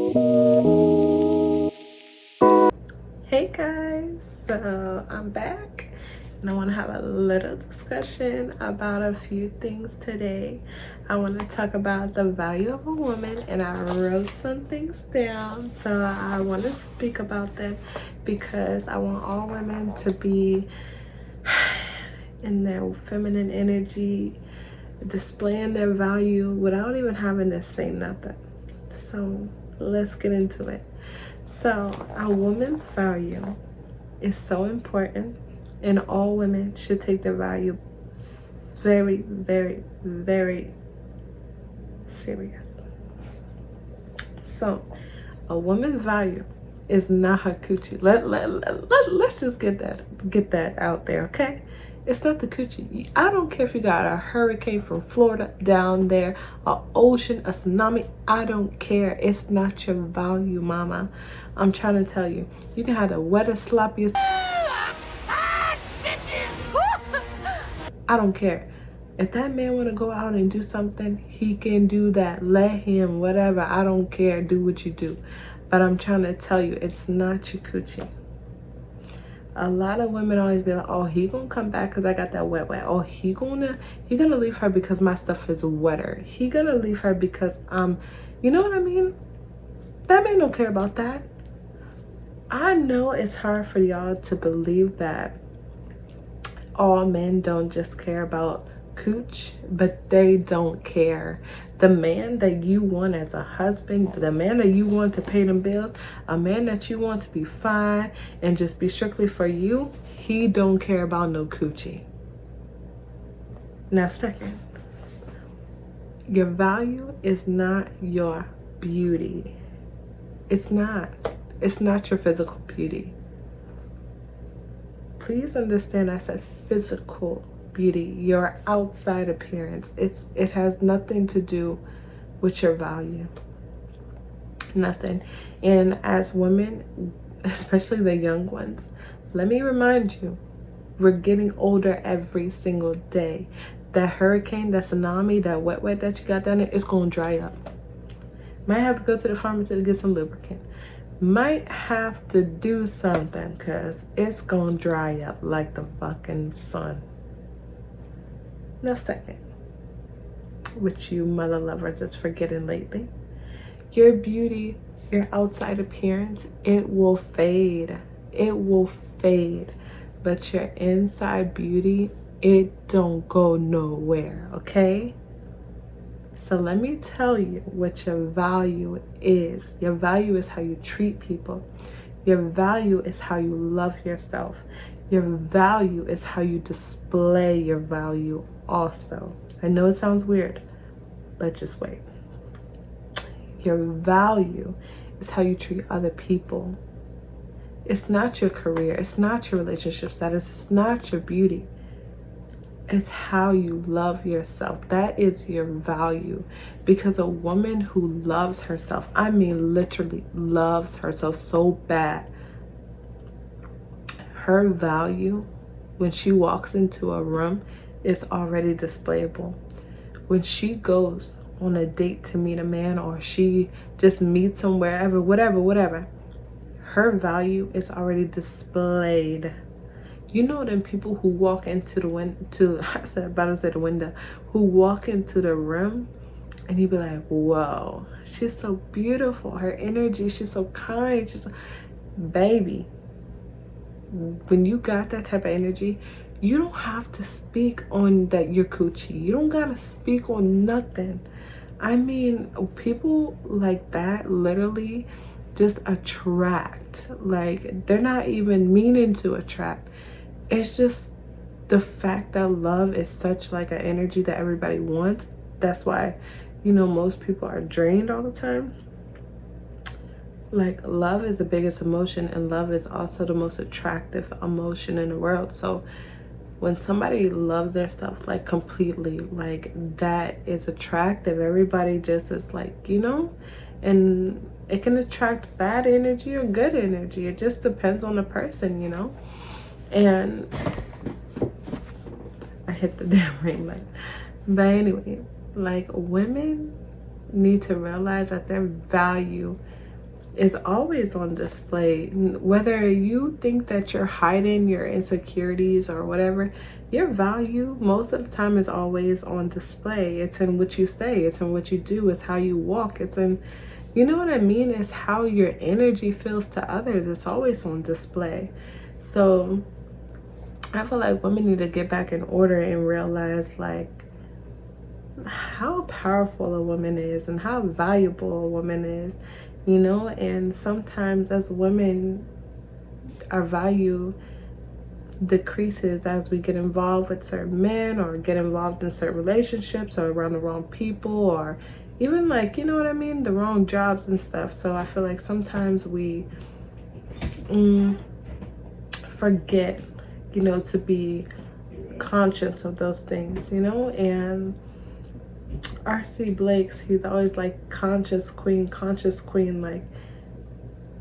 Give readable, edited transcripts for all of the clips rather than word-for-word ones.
Hey guys, so I'm back and I want to have a little discussion about a few things today. I want to talk about the value of a woman, and I wrote some things down, so I want to speak about them because I want all women to be in their feminine energy, displaying their value without even having to say nothing. So let's get into it. So a woman's value is so important, and all women should take their value very, very, very serious. So a woman's value is not her coochie. Let's just get that out there, okay? It's not the coochie. I don't care if you got a hurricane from Florida down there, an ocean, a tsunami. I don't care. It's not your value, mama. I'm trying to tell you. You can have the wettest, sloppiest. I don't care. If that man want to go out and do something, he can do that. Let him, whatever. I don't care. Do what you do. But I'm trying to tell you, it's not your coochie. A lot of women always be like, oh, he gonna come back because I got that wet. Oh, he gonna leave her because my stuff is wetter. He gonna leave her because you know what I mean? That man don't care about that. I know it's hard for y'all to believe that all men don't just care about cooch, but they don't care. The man that you want as a husband, the man that you want to pay them bills, a man that you want to be fine and just be strictly for you, he don't care about no coochie. Now, second, your value is not your beauty. It's not your physical beauty. Please understand, I said physical beauty, your outside appearance. It has nothing to do with your value. Nothing. And as women, especially the young ones, let me remind you, we're getting older every single day. That hurricane, that tsunami, that wet that you got down there, it's gonna dry up. Might have to go to the pharmacy to get some lubricant. Might have to do something because it's gonna dry up like the fucking sun. Now, second, which you mother lovers is forgetting lately, your beauty, your outside appearance, it will fade. It will fade. But your inside beauty, it don't go nowhere, okay? So let me tell you what your value is. Your value is how you treat people. Your value is how you love yourself. Your value is how you display your value also. I know it sounds weird, but just wait. Your value is how you treat other people. It's not your career. It's not your relationship status. It's not your beauty. It's how you love yourself. That is your value. Because a woman who loves herself, I mean literally loves herself so bad, her value when she walks into a room is already displayable. When she goes on a date to meet a man, or she just meets him wherever, whatever, her value is already displayed. You know them people who walk into the window, who walk into the room and you be like, whoa, she's so beautiful. Her energy, she's so kind. She's so... Baby, when you got that type of energy, you don't have to speak on that you're coochie. You don't gotta speak on nothing. I mean, people like that literally just attract. Like, they're not even meaning to attract. It's just the fact that love is such like an energy that everybody wants. That's why, you know, most people are drained all the time. Like, love is the biggest emotion, and love is also the most attractive emotion in the world. So when somebody loves their stuff like completely, like, that is attractive. Everybody just is like, you know, and it can attract bad energy or good energy. It just depends on the person, you know. And I hit the damn ring light. But anyway, like, women need to realize that their value is always on display. Whether you think that you're hiding your insecurities or whatever, your value most of the time is always on display. It's in what you say, it's in what you do, it's how you walk, it's in, you know what I mean? It's how your energy feels to others. It's always on display. So I feel like women need to get back in order and realize like how powerful a woman is and how valuable a woman is, you know. And sometimes as women, our value decreases as we get involved with certain men or get involved in certain relationships or around the wrong people or even like, you know what I mean, the wrong jobs and stuff. So I feel like sometimes we forget, you know, to be conscious of those things, you know. And R.C. Blake's, he's always like conscious queen. Like,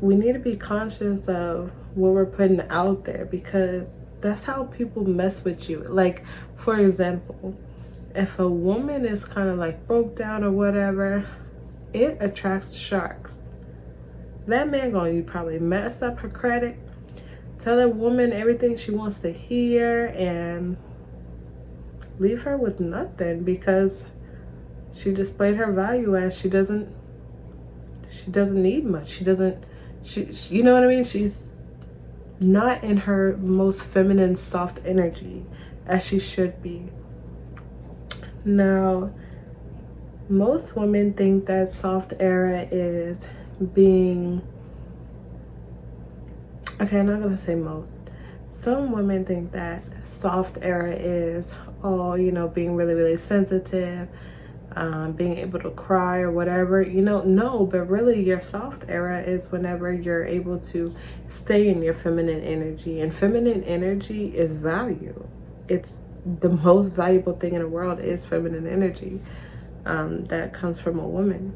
we need to be conscious of what we're putting out there, because that's how people mess with you. Like, for example, if a woman is kind of like broke down or whatever, it attracts sharks. That man gonna probably mess up her credit, tell that woman everything she wants to hear, and leave her with nothing because she displayed her value as she doesn't need much. She you know what I mean? She's not in her most feminine, soft energy as she should be. Now, most women think that soft era is being, okay, I'm not gonna say most. Some women think that soft era is all, you know, being really, really sensitive, being able to cry or whatever, you know. No, but really your soft era is whenever you're able to stay in your feminine energy. And feminine energy is value. It's the most valuable thing in the world is feminine energy, that comes from a woman.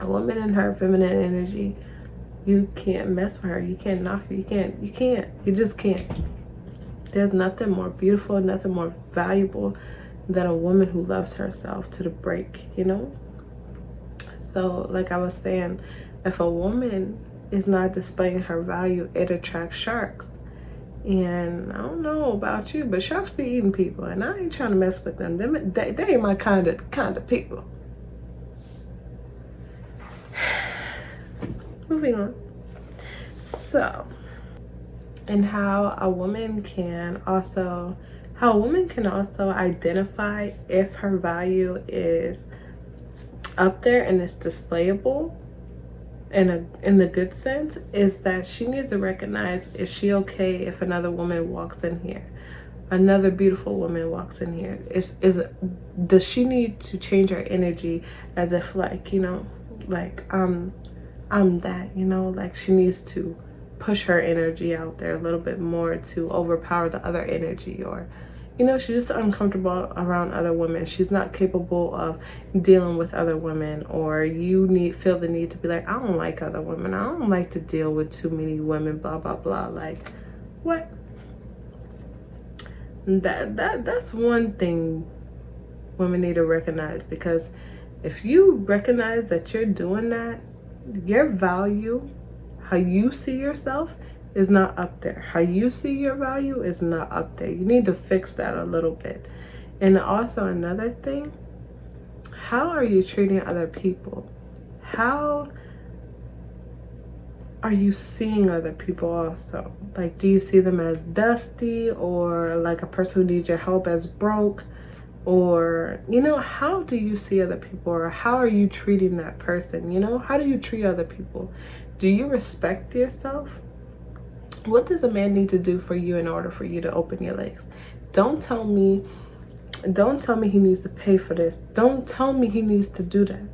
A woman in her feminine energy, you can't mess with her. You can't knock her. You just can't. There's nothing more beautiful, nothing more valuable than a woman who loves herself to the break, you know? So like I was saying, if a woman is not displaying her value, it attracts sharks. And I don't know about you, but sharks be eating people, and I ain't trying to mess with them. They ain't my kind of people. Moving on. So, and how a woman can also identify if her value is up there and it's displayable in the good sense, is that she needs to recognize, is she okay if another woman walks in here, another beautiful woman walks in here? Does she need to change her energy as if like, you know, like I'm that, you know, like she needs to push her energy out there a little bit more to overpower the other energy, or, you know, she's just uncomfortable around other women. She's not capable of dealing with other women, or you feel the need to be like, I don't like other women. I don't like to deal with too many women, blah, blah, blah. Like, what? That's one thing women need to recognize, because if you recognize that you're doing that, your value, how you see yourself, is not up there. How you see your value is not up there. You need to fix that a little bit. And also another thing, how are you treating other people? How are you seeing other people also? Like, do you see them as dusty, or like a person who needs your help as broke? Or, you know, how do you see other people, or how are you treating that person? You know, how do you treat other people? Do you respect yourself? What does a man need to do for you in order for you to open your legs? Don't tell me he needs to pay for this. Don't tell me he needs to do that.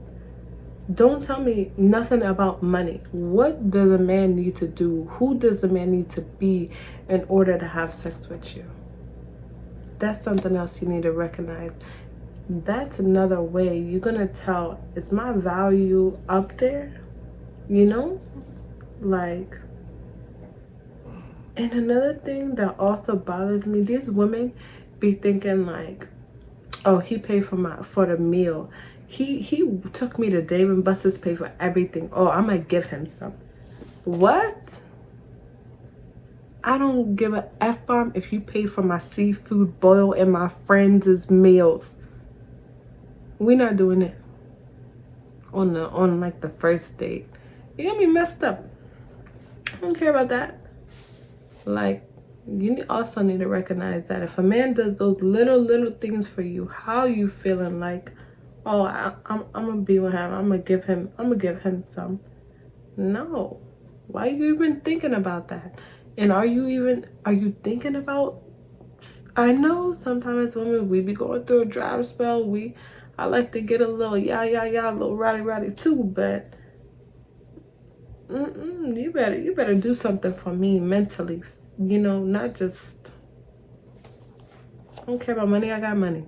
Don't tell me nothing about money. What does a man need to do? Who does a man need to be in order to have sex with you? That's something else you need to recognize. That's another way you're gonna tell, is my value up there? You know? Like, and another thing that also bothers me, these women be thinking like, oh, he paid for the meal, He took me to Dave & Buster's, paid for everything. Oh, I'm gonna give him some. What? I don't give a F-bomb if you pay for my seafood boil and my friends' meals. We not doing it on like the first date. You got me messed up. I don't care about that. Like, you also need to recognize that if a man does those little things for you, how you feeling? Like, oh, I'm gonna be with him. I'm gonna give him some. No. Why are you even thinking about that? And are you thinking about, I know sometimes women, we be going through a dry spell. I like to get a little yeah, a little rowdy too, but you better do something for me mentally, you know, not just, I don't care about money, I got money.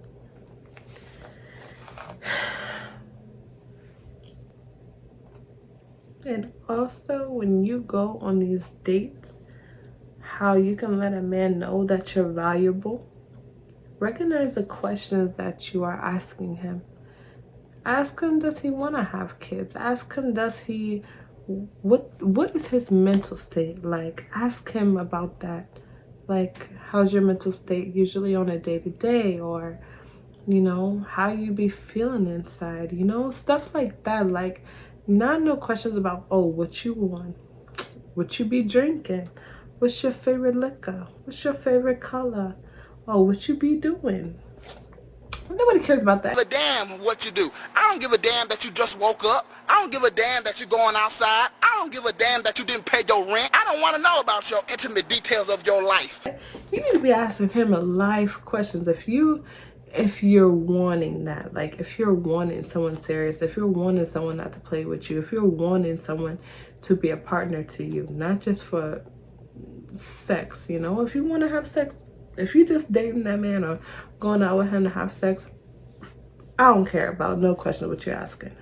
And also, when you go on these dates, how you can let a man know that you're valuable. Recognize the questions that you are asking him. Ask him, does he want to have kids? Ask him, what is his mental state like? Ask him about that. Like, how's your mental state usually on a day-to-day? Or, you know, how you be feeling inside? You know, stuff like that. Like, not no questions about, oh, what you want, what you be drinking, what's your favorite liquor, what's your favorite color, oh, what you be doing. Nobody cares about that. I don't give a damn what you do. I don't give a damn that you just woke up. I don't give a damn that you're going outside. I don't give a damn that you didn't pay your rent. I don't want to know about your intimate details of your life. You need to be asking him a life questions. If you're wanting that, like if you're wanting someone serious, if you're wanting someone not to play with you, if you're wanting someone to be a partner to you, not just for sex, you know, if you want to have sex, if you just dating that man or going out with him to have sex, I don't care about no question what you're asking.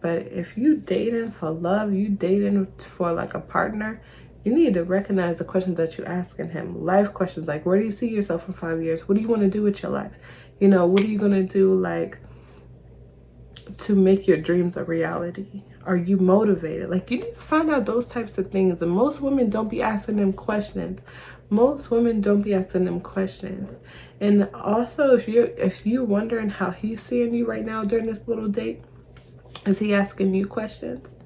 But if you dating for love, you dating for like a partner, you need to recognize the questions that you're asking him. Life questions like, where do you see yourself in 5 years? What do you want to do with your life? You know, what are you going to do like to make your dreams a reality? Are you motivated? Like, you need to find out those types of things. And most women don't be asking them questions. Most women don't be asking them questions. And also, if you're wondering how he's seeing you right now during this little date, is he asking you questions?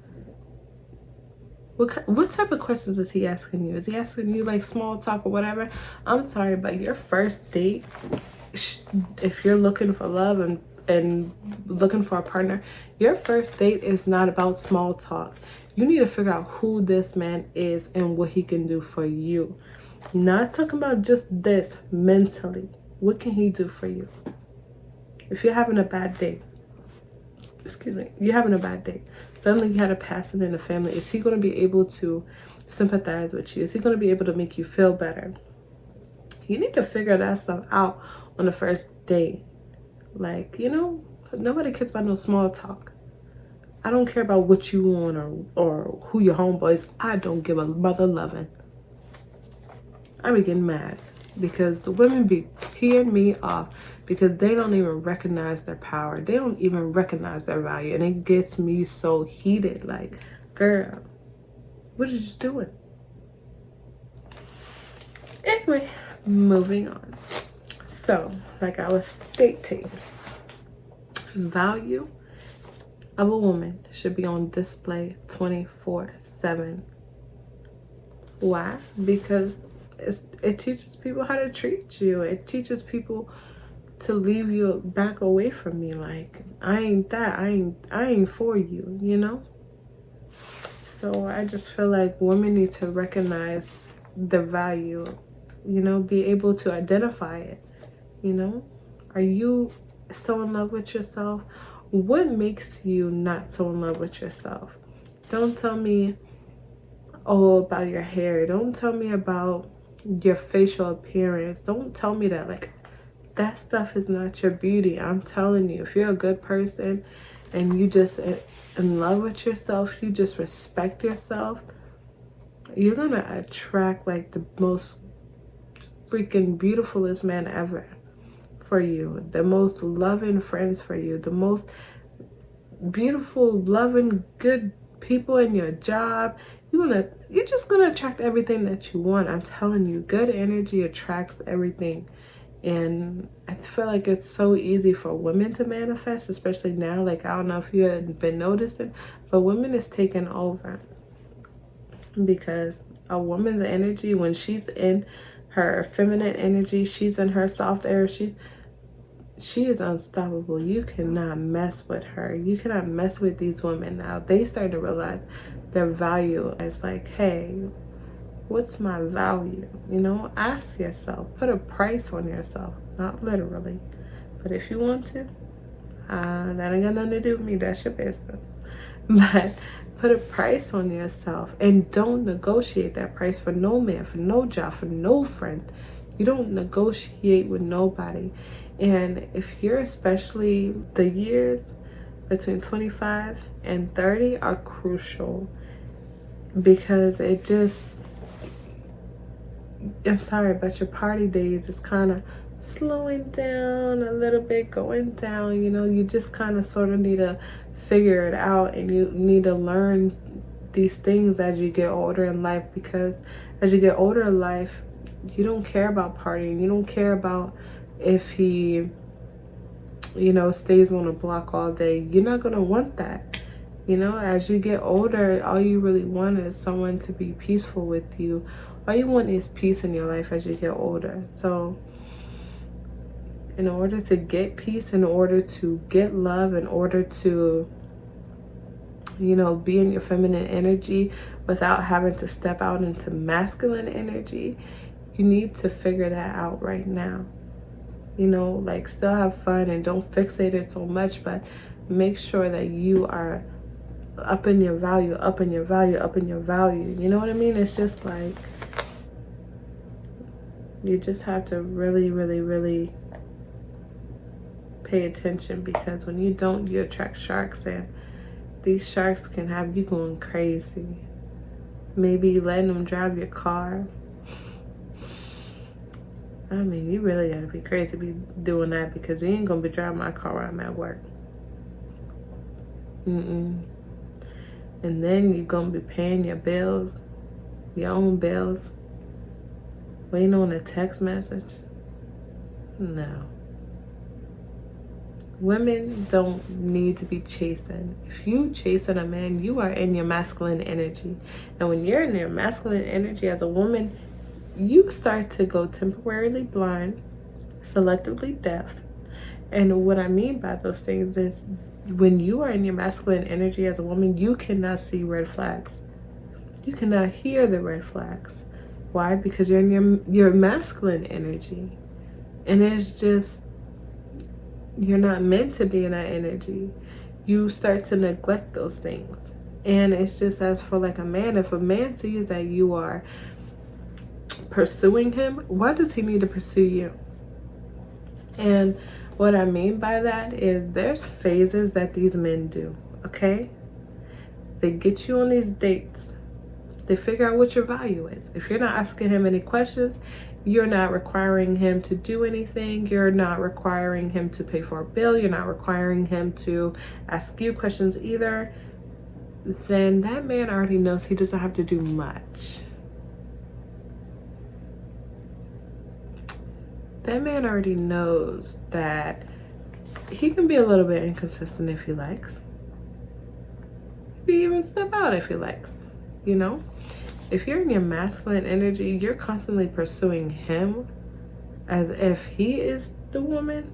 What type of questions is he asking you? Is he asking you like small talk or whatever? I'm sorry, but your first date, if you're looking for love and looking for a partner, your first date is not about small talk. You need to figure out who this man is and what he can do for you. Not talking about just this, mentally. What can he do for you? If you're having a bad day, you're having a bad day, suddenly you had a passing in the family, is he going to be able to sympathize with you? Is he going to be able to make you feel better? You need to figure that stuff out on the first date. Like, you know, nobody cares about no small talk. I don't care about what you want or who your homeboys. I don't give a mother loving. I be getting mad because women be peeing me off because they don't even recognize their power. They don't even recognize their value. And it gets me so heated. Like, girl, what is you doing? Anyway, moving on. So, like I was stating, value of a woman should be on display 24/7. Why? Because it teaches people how to treat you. It teaches people to leave you back away from me. Like, I ain't that. I ain't for you, you know? So I just feel like women need to recognize the value, you know, be able to identify it, you know? Are you so in love with yourself? What makes you not so in love with yourself? Don't tell me, oh, about your hair. Don't tell me about your facial appearance. Don't tell me that. Like, that stuff is not your beauty. I'm telling you, if you're a good person and you just in love with yourself, you just respect yourself, you're gonna attract like the most freaking beautifulest man ever. for you, the most loving friends for you, the most beautiful, loving, good people in your job. You're just gonna attract everything that you want. I'm telling you, good energy attracts everything. And I feel like it's so easy for women to manifest, especially now. Like, I don't know if you had been noticing, but women is taking over, because a woman's energy, when she's in her feminine energy, she's in her soft air, she is unstoppable. You cannot mess with her. You cannot mess with these women now. They start to realize their value is like, hey, what's my value? You know, ask yourself, put a price on yourself, not literally, but if you want to, that ain't got nothing to do with me, that's your business. But put a price on yourself, and don't negotiate that price for no man, for no job, for no friend. You don't negotiate with nobody. And if you're, especially the years between 25 and 30 are crucial, because it just, I'm sorry, but your party days is kind of slowing down a little bit, going down. You know, you just kind of sort of need to figure it out, and you need to learn these things as you get older in life, because as you get older in life, you don't care about partying. You don't care about if he, you know, stays on the block all day. You're not going to want that. You know, as you get older, all you really want is someone to be peaceful with you. All you want is peace in your life as you get older. So in order to get peace, in order to get love, in order to, you know, be in your feminine energy without having to step out into masculine energy, you need to figure that out right now. You know, like, still have fun and don't fixate it so much, but make sure that you are up in your value, up in your value, up in your value. You know what I mean? It's just like, you just have to really, really, really pay attention, because when you don't, you attract sharks, and these sharks can have you going crazy. Maybe letting them drive your car. I mean, you really gotta be crazy to be doing that, because you ain't gonna be driving my car while I'm at work. And then you're gonna be paying your bills, your own bills, waiting on a text message. No. Women don't need to be chasing. If you chasing a man, you are in your masculine energy. And when you're in your masculine energy as a woman, you start to go temporarily blind, selectively deaf. And what I mean by those things is, when you are in your masculine energy as a woman, you cannot see red flags. You cannot hear the red flags. Why? Because you're in your masculine energy. And it's just, you're not meant to be in that energy. You start to neglect those things. And it's just, as for like a man, if a man sees that you are pursuing him, why does he need to pursue you? And what I mean by that is, there's phases that these men do, okay? They get you on these dates. They figure out what your value is. If you're not asking him any questions, you're not requiring him to do anything. You're not requiring him to pay for a bill. You're not requiring him to ask you questions either. Then that man already knows he doesn't have to do much. That man already knows that he can be a little bit inconsistent if he likes. Maybe even step out if he likes, you know? If you're in your masculine energy, you're constantly pursuing him as if he is the woman.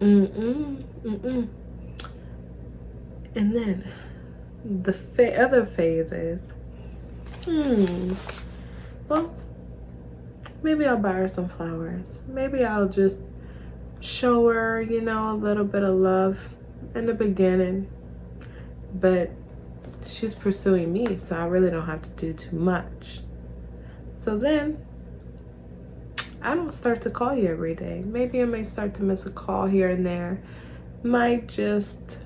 And then the other phase is, well, maybe I'll buy her some flowers. Maybe I'll just show her, you know, a little bit of love in the beginning. But she's pursuing me, so I really don't have to do too much. So then I don't start to call you every day. Maybe I may start to miss a call here and there. Might just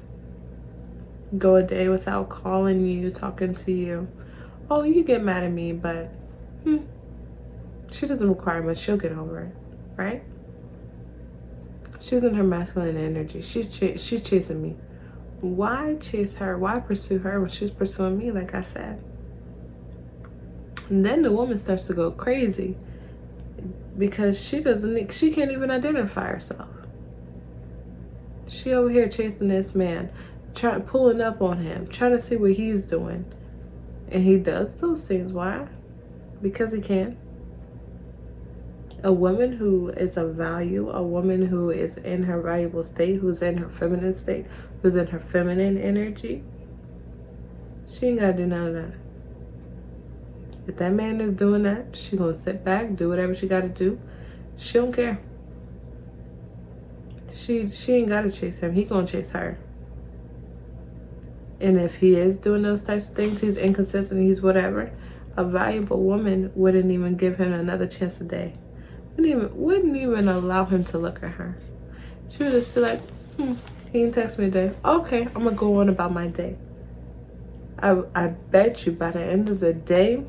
go a day without calling you, talking to you. Oh, you get mad at me, but she doesn't require much. She'll get over it, right? She's in her masculine energy. She's chasing me. Why chase her? Why pursue her when she's pursuing me, like I said? And then the woman starts to go crazy because she can't even identify herself. She over here chasing this man, pulling up on him, trying to see what he's doing. And he does those things. Why? Because he can. A woman who is of value, a woman who is in her valuable state, who's in her feminine state, who's in her feminine energy, she ain't gotta do none of that. If that man is doing that, she gonna sit back, do whatever she gotta do. She don't care. She ain't gotta chase him. He gonna chase her. And if he is doing those types of things, he's inconsistent, he's whatever, a valuable woman wouldn't even give him another chance a day. Wouldn't even allow him to look at her. She would just be like, he didn't text me today. Okay, I'm gonna go on about my day. I bet you by the end of the day,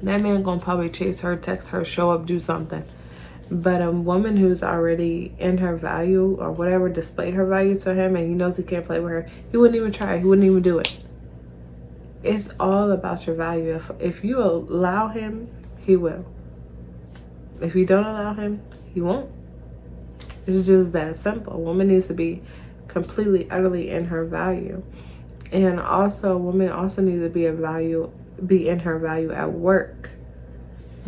that man gonna probably chase her, text her, show up, do something. But a woman who's already in her value or whatever, displayed her value to him, and he knows he can't play with her, he wouldn't even try. He wouldn't even do it. It's all about your value. If you allow him, he will. If you don't allow him, he won't. It's just that simple. A woman needs to be completely, utterly in her value. And also, a woman also needs to be in her value at work.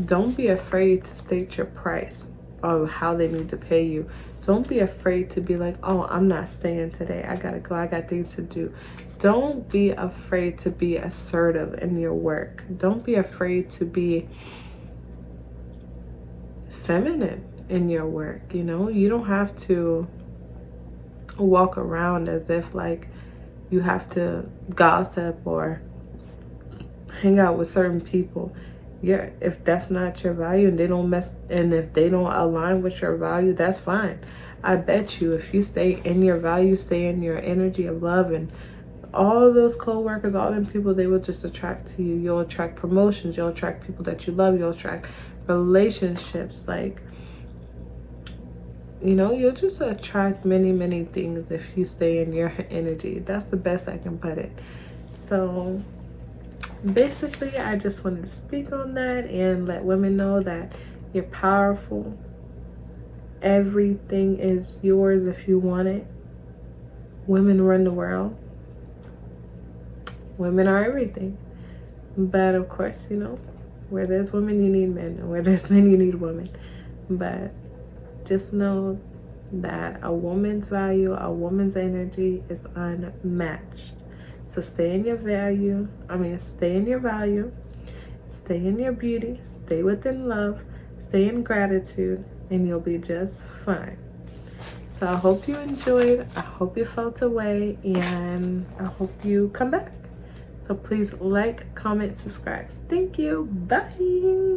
Don't be afraid to state your price of how they need to pay you. Don't be afraid to be like, oh, I'm not staying today. I gotta go. I got things to do. Don't be afraid to be assertive in your work. Don't be afraid to be feminine in your work. You know, you don't have to walk around as if like you have to gossip or hang out with certain people. Yeah, if that's not your value and if they don't align with your value, that's fine. I bet you if you stay in your value, stay in your energy of love, and all those co-workers, all them people, they will just attract to you. You'll attract promotions, you'll attract people that you love, you'll attract relationships, like, you know, you'll just attract many, many things if you stay in your energy. That's the best I can put it. So basically, I just wanted to speak on that and let women know that you're powerful. Everything is yours if you want it. Women run the world. Women are everything. But of course, you know, where there's women, you need men. And where there's men, you need women. But just know that a woman's value, a woman's energy is unmatched. So stay in your value. Stay in your value. Stay in your beauty. Stay within love. Stay in gratitude. And you'll be just fine. So I hope you enjoyed. I hope you felt away. And I hope you come back. So please like, comment, subscribe. Thank you. Bye.